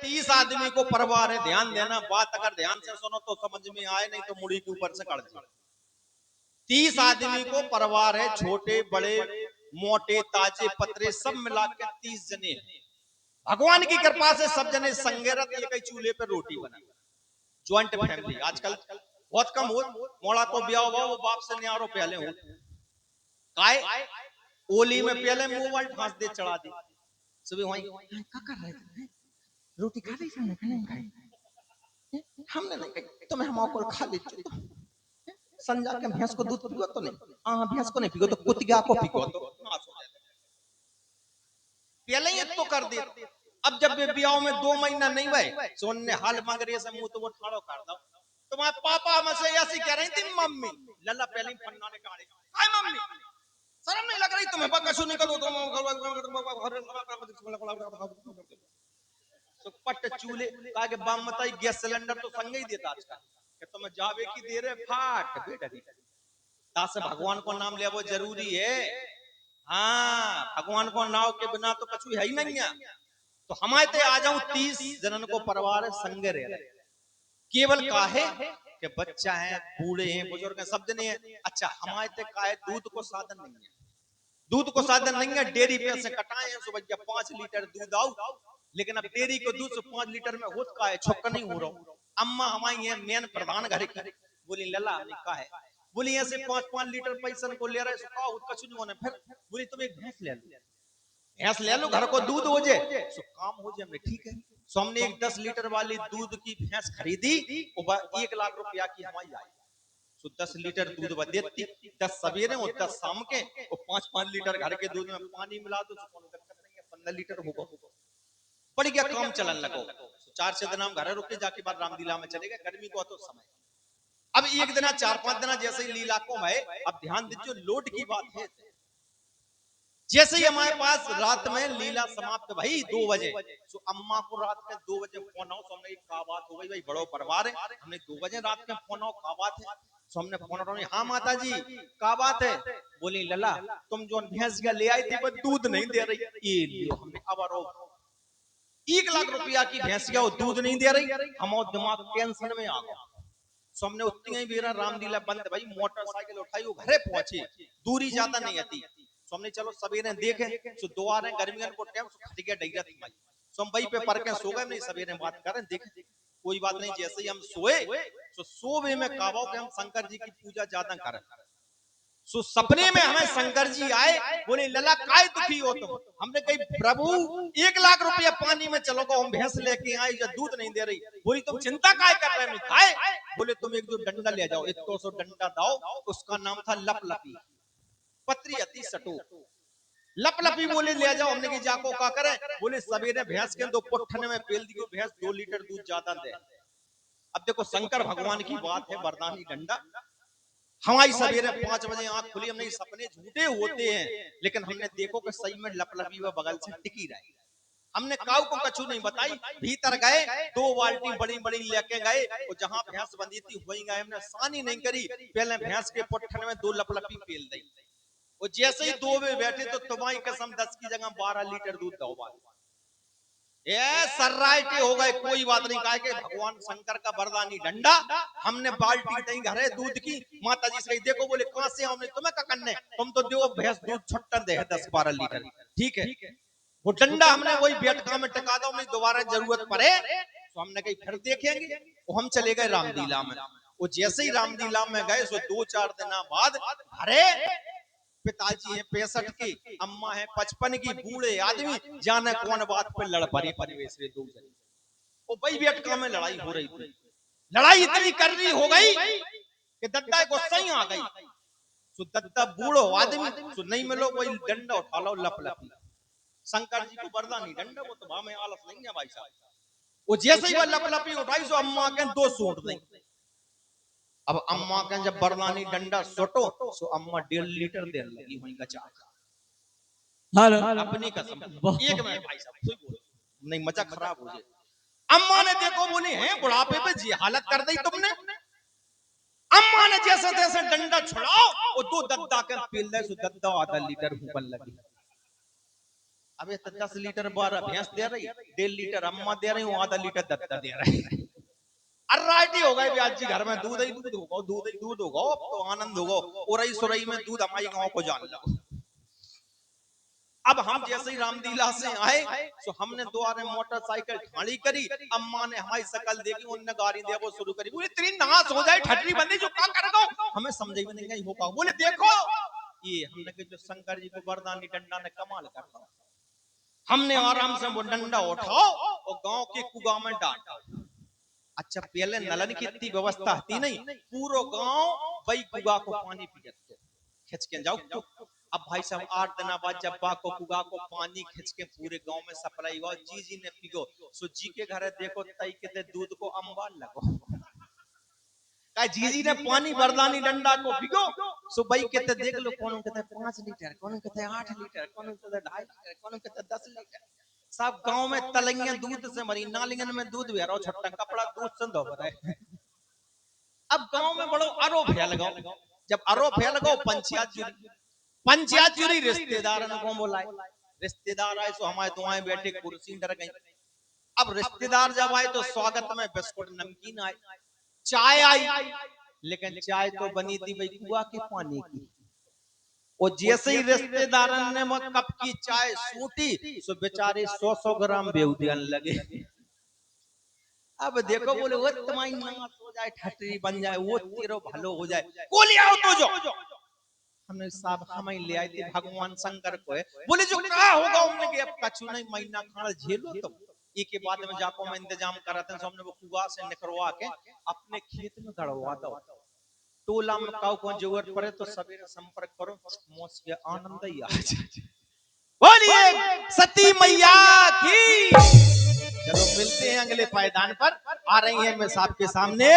30 आदमी को परिवार है, ध्यान देना, बात अगर ध्यान से सुनो तो समझ में आए, नहीं तो मुड़ी के ऊपर से कट जाए। 30 आदमी को परिवार है, छोटे बड़े मोटे ताजे पतरे सब मिला के 30 जने हैं। भगवान की कृपा से सब जने संगरत एक ही चूल्हे पर रोटी बना, ज्वाइंट फैमिली। आजकल बहुत कम हो, मोड़ा को ब्याह हुआ वो बाप से न्यारो पहले हो काय ओली में पहले मोबाइल ठांस दे चढ़ा दी, सुबह वहीं क्या कर रहे थे, रोटी खा ली हमने, नहीं खाई, हमने नहीं खाई, तुम्हें हम और खा लीजिए। तो संजा के भैंस को दूध पियो तो नहीं, हाँ भैंस को नहीं पियो तो कुतिया को पियो, तो पहले ही तो कर दे। अब जब वे ब्याह में 2 महीना नहीं हुए, सोन ने हाल मांग रही है, मुंह तो वो ठाड़ो कर दो। तुम्हारे पापा हमसे ऐसी कह रही थी मम्मी, लल्ला पहले ही फन्ना ने काढ़े, हाय मम्मी शर्म नहीं लग रही तुम्हें, बकसू निकलो तुम, तो पट चूल्हे कहा के बाम मताई गैस सिलेंडर तो संग ही देता आजकल कि तुम्हें जावे की दे रहे फाट बेटा की तासे भगवान को नाम ले वो जरूरी है। हाँ भगवान को नाम के बिना तो कुछ है ही नहीं है। तो हमारे ते आ जाऊं 30 जनन को परिवार संग रहे, केवल काहे कि बच्चा है, बूढ़े हैं, बुजुर्ग हैं, सब जने हैं। अच्छा हमारे ते काहे दूध को साधन नहीं है, दूध को साधन नहीं है, डेयरी पे से कटाए हैं सुबह 5 लीटर दूध आऊ, लेकिन अब डेयरी को दूध 5 लीटर में होत का है, छोक नहीं हो रहा। अम्मा हमारी है मेन प्रधान घर की, बोली लला ने कहा है, बोली ऐसे 5-5 लीटर पैसा को ले रहे सुखा कुछ नहीं होने, फिर बोली तुम एक भैंस ले लो, भैंस ले लो, घर को दूध हो जाए, सो काम हो जाए। हमने ठीक है, सो हमने एक 10 लीटर वाली दूध की भैंस खरीदी, 1 लाख रुपया की हमारी आई। तो 10 लीटर दूध देती, 10 सवेरे और 10 शाम के, और 5-5 लीटर घर के दूध में पानी मिला दो तो कोई दिक्कत नहीं है, 15 लीटर होगा। बढ़ गया काम चलन लगो, 4-6 दिन हम घर रुके, जाके बाद रामलीला में चले गए, गर्मी को तो समय। अब एक दिन 4-5 दिन जैसे ही लीला को है, अब ध्यान दीजिए लोड की बात है, जैसे ही हमारे पास रात में लीला समाप्त भाई 2 बजे, तो अम्मा को रात में 2 बजे फोन आओ, तो हमने क्या बात हो गई भाई, बड़ो परिवार है, हमने 2 बजे रात में फोन आओ क्या बात है, तो हमने फोन उठाया, हाँ माता जी क्या बात है, बोली लला तुम जो भैंस का ले आई थी वो दूध नहीं दे रही, ये लियो। हमने अब 1 लाख रुपया की भैंस का दूध नहीं दे रही, हम दिमाग टेंशन में आ गया। सो हमने उतनी ही बेरा रामलीला बंद भाई, मोटरसाइकिल उठाई वो घरे पहुंचे, दूरी ज्यादा नहीं आती। सो हमने चलो सवेरे देखे, सो 2 आ रहे गर्मियों को टाइम, सो खट गया डैरा थी भाई, सो हम वहीं पे पढ़ के सो गए, नहीं सवेरे बात कर रहे देखे कोई बात नहीं। जैसे ही हम सोए, सो सोवे में काबो के हम शंकर जी की पूजा ज्यादा करें, सो सपने में हमें शंकर जी आए, बोले लला काय दुखी हो तुम, हमने कही प्रभु 1 लाख रुपया पानी में चलो को हम भैंस लेके आए या दूध नहीं दे रही, बोली तुम चिंता काय कर रहे हो, काय बोले तुम एक जो डंडा ले जाओ, 100 डंडा दाओ, उसका नाम था लपलपी, पत्री अति सटो, लपलपी बोले ले जाओ। हमने की जाको का करे, बोले सवेरे भैंस के 2 पुट्ठन में पेल दी, भैंस 2 लीटर दूध ज्यादा दे। अब देखो शंकर भगवान की बात है, वरदानी डंडा, हमारी सवेरे 5 बजे आंख खुली, हमने सपने झूठे होते हैं, लेकिन हमने देखो कि सही में लपलपी व बगल से टिकी रही। हमने काऊ को कछु नहीं बताई, भीतर गए 2 बाल्टी बड़ी बड़ी लेके गए, और जहां भैंस बंधी थी वहीं गए, हमने सानी नहीं करी, पहले भैंस के पुट्ठन में 2 लपलपी पेल दी, और जैसे ही 2 में बैठे तो तुम्हारी कसम 10 की जगह 12 लीटर दूध दो, ये सर्राइटे हो गए, कोई बात नहीं, कहा कि भगवान शंकर का वरदानी डंडा। हमने बाल्टी दही घरे दूध की, माता जी से देखो, बोले कहां से हमने तुम्हें का करने, तुम तो दो भैंस दूध छट्टा दे 10-12 लीटर, ठीक है, वो डंडा हमने वही बैठका में टका दो, हमने दोबारा जरूरत पड़े तो हमने कही फिर देखेंगे। वो हम चले गए रामलीला में, वो जैसे ही रामलीला में गए, सो 2-4 दिन बाद अरे पिताजी है 65 की, अम्मा है 55 की, बूढ़े आदमी जाने कौन बात पे लड़ पड़े परिवेश में 2 जने, वो भाई बैठका में लड़ाई हो रही थी, लड़ाई इतनी कर रही हो गई कि दद्दा गुस्सा ही आ गई, सो दद्दा बूढ़ो आदमी, सो नहीं मिलो वही डंडा उठा लो लपलपी, शंकर जी को वरदानी डंडा, वो तो भाव में आलस नहीं है भाई साहब, वो जैसे ही वो लपलपी उठाई, सो अम्मा के 2 सूट दी। अब अम्मा के जब वरदानी डंडा सोटो, सो अम्मा 1.5 लीटर देने लगी वहीं का चाक, अपनी कसम, एक मिनट भाई साहब कोई बोलो नहीं, मजा खराब हो जाए। अम्मा ने देखो, बोली है बुढ़ापे पे जी हालत कर दी तुमने, अम्मा ने जैसे तैसे डंडा छुड़ाओ और 2 दद्दा के पील दे, सो दद्दा आधा लीटर ऊपर लगी। अबे तो 10 लीटर बार भैंस दे रही, 1.5 लीटर अम्मा दे रही हूँ, आधा लीटर दत्ता दे रही। अर्राटी हो गए ब्याज जी, घर में दूध ही दूध होगा, दूध ही दूध होगा, अब तो आनंद होगा। उरई सुरई में दूध हमारी गांव को जान लो। अब हम जैसे ही रामदीला से आए तो हमने द्वारे मोटरसाइकिल ठाड़ी करी, अम्मा ने हमारी शकल देखी, उनने गाड़ी दे वो शुरू करी, बोले तेरी नाश हो जाए ठटरी बंदी जो क्या कर गो। हमें समझ में नहीं होगा, बोले देखो ये हमने के जो शंकर जी को वरदानी डंडा ने कमाल कर दिया। हमने आराम से वो डंडा उठाओ और गांव के कुआं में डाला। अच्छा पहले नलन की इतनी व्यवस्था थी नहीं, पूरा गांव वही कुआं को पानी पियते खिंच के जाओ तो। अब भाई साहब 8 दिन बाद जब बाको कुआ को पानी खींच के पूरे गांव में सप्लाई हुआ, जी ने पियो, सो जी के घर देखो तई के दूध को अंबाल लगो। का जी ने पानी वरदानी डंडा को पियो, सो भाई कहते देख लो, कौन कहते 5 लीटर, कौन कहते 8 लीटर, कौन कहते 2.5 लीटर, कौन कहते 10 लीटर। सब गांव में तलंगियां दूध से भरी, नालियन में दूध भरा, छट्टा कपड़ा दूध से धो रहे। अब गांव में बड़ो अरो फैल गो, जब अरो फैल गो पंचायत जुड़ी रिश्तेदार को बुलाए, रिश्तेदार आए तो हमारे दुआएं बैठे, कुर्सी डर गई। अब रिश्तेदार जब आए तो स्वागत में बिस्कुट नमकीन आए, चाय आई, लेकिन चाय तो बनी थी भाई कुआ के पानी की। और जैसे ही रिश्तेदार ने कप की चाय सूटी, सो बेचारे 100-100 ग्राम बेहू देने लगे। अब देखो बोले वो तुम्हारी नाश हो जाए, ठटरी बन जाए, वो तेरो भलो हो जाए, बोले आओ तो जो। हमने साहब हमें ले आए थे भगवान शंकर को है, बोले जो क्या होगा हमने के अब कछु नहीं, महीना खाना झेलो तो एक के बाद में जाको में इंतजाम कराते हैं। हमने वो कुआं से निकलवा के अपने खेत में गड़वा दो, टोला में काऊ को जरूरत पड़े तो सवेरे संपर्क करो, मौज के आनंद ही आ जाए। बोलिए सती मैया की। चलो मिलते हैं अगले पायदान पर, आ रही है मैं आपके सामने।